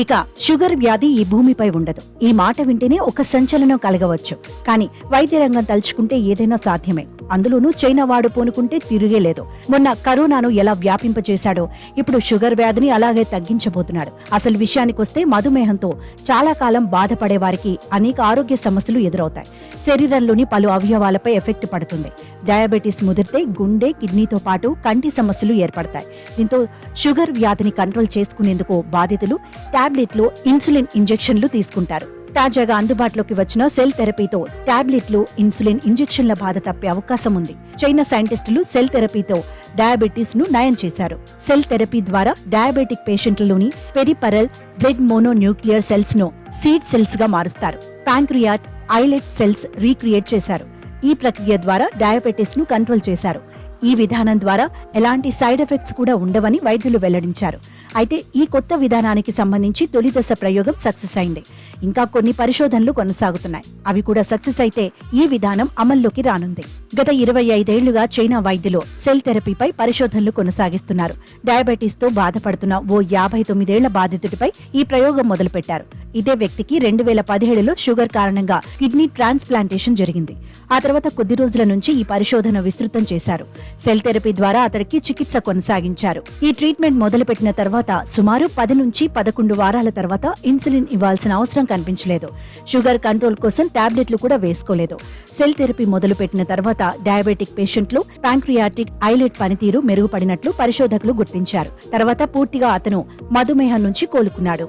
ఇక షుగర్ వ్యాధి ఈ భూమిపై ఉండదు. ఈ మాట వింటేనే ఒక సంచలనం కలగవచ్చు. కానీ వైద్య రంగం తలుచుకుంటే ఏదైనా సాధ్యమే. అందులోనూ చైనా వాడు పూనుకుంటే తిరిగేలేదు. మొన్న కరోనాను ఎలా వ్యాపింపచేశాడో ఇప్పుడు షుగర్ వ్యాధిని అలాగే తగ్గించబోతున్నాడు. అసలు విషయానికొస్తే మధుమేహంతో చాలా కాలం బాధపడే వారికి అనేక ఆరోగ్య సమస్యలు ఎదురవుతాయి. శరీరంలోని పలు అవయవాలపై ఎఫెక్ట్ పడుతుంది. డయాబెటీస్ ముదిరితే గుండె, కిడ్నీతో పాటు కంటి సమస్యలు ఏర్పడతాయి. దీంతో షుగర్ వ్యాధిని కంట్రోల్ చేసుకునేందుకు బాధితులు టాబ్లెట్లు, ఇన్సులిన్ ఇంజెక్షన్లు తీసుకుంటారు. తాజాగా అందుబాటులోకి వచ్చిన సెల్ థెరపీతో టాబ్లెట్లు, ఇన్సులిన్ ఇంజెక్షన్ల బాధ తప్పే అవకాశం ఉంది. చైనా సైంటిస్టులు సెల్ థెరపీతో డయాబెటీస్ ను నయం చేశారు. సెల్ థెరపీ ద్వారా డయాబెటిక్ పేషెంట్లలోని పెరిపరల్ బ్లడ్ మోనోన్యూక్లియర్ సెల్స్ ను సీడ్ సెల్స్ గా మారుస్తారు. ప్యాంక్రియాట్, ఐలెట్ సెల్స్ రీక్రియేట్ చేశారు. ఈ ప్రక్రియ ద్వారా డయాబెటీస్ ను కంట్రోల్ చేశారు. ఈ విధానం ద్వారా ఎలాంటి సైడ్ ఎఫెక్ట్స్ కూడా ఉండవని వైద్యులు వెల్లడించారు. అయితే ఈ కొత్త విధానానికి సంబంధించి తొలి దశ ప్రయోగం సక్సెస్ అయింది. ఇంకా కొన్ని పరిశోధనలు కొనసాగుతున్నాయి. అవి కూడా సక్సెస్ అయితే ఈ విధానం అమల్లోకి రానుంది. గత 25 ఏళ్లుగా చైనా వైద్యులు సెల్ థెరపీపై పరిశోధనలు కొనసాగిస్తున్నారు. డయాబెటీస్ తో బాధపడుతున్న ఓ 59 ఏళ్ల బాధితుడిపై ఈ ప్రయోగం మొదలుపెట్టారు. ఇదే వ్యక్తికి 2017లో షుగర్ కారణంగా కిడ్నీ ట్రాన్స్ప్లాంటేషన్ జరిగింది. ఆ తర్వాత కొద్ది రోజుల నుంచి ఈ పరిశోధన విస్తృతం చేశారు. సెల్ థెరపీ ద్వారా అతడికి చికిత్స కొనసాగించారు. ఈ ట్రీట్మెంట్ మొదలుపెట్టిన తర్వాత సుమారు 10 నుంచి 11 వారాల తర్వాత ఇన్సులిన్ ఇవ్వాల్సిన అవసరం కనిపించలేదు. షుగర్ కంట్రోల్ కోసం టాబ్లెట్లు కూడా వేసుకోలేదు. సెల్ థెరపీ మొదలుపెట్టిన తర్వాత డయాబెటిక్ పేషెంట్లు ప్యాంక్రియాటిక్, ఐలెట్ పనితీరు మెరుగుపడినట్లు పరిశోధకులు గుర్తించారు. తర్వాత పూర్తిగా అతను మధుమేహం నుంచి కోలుకున్నాడు.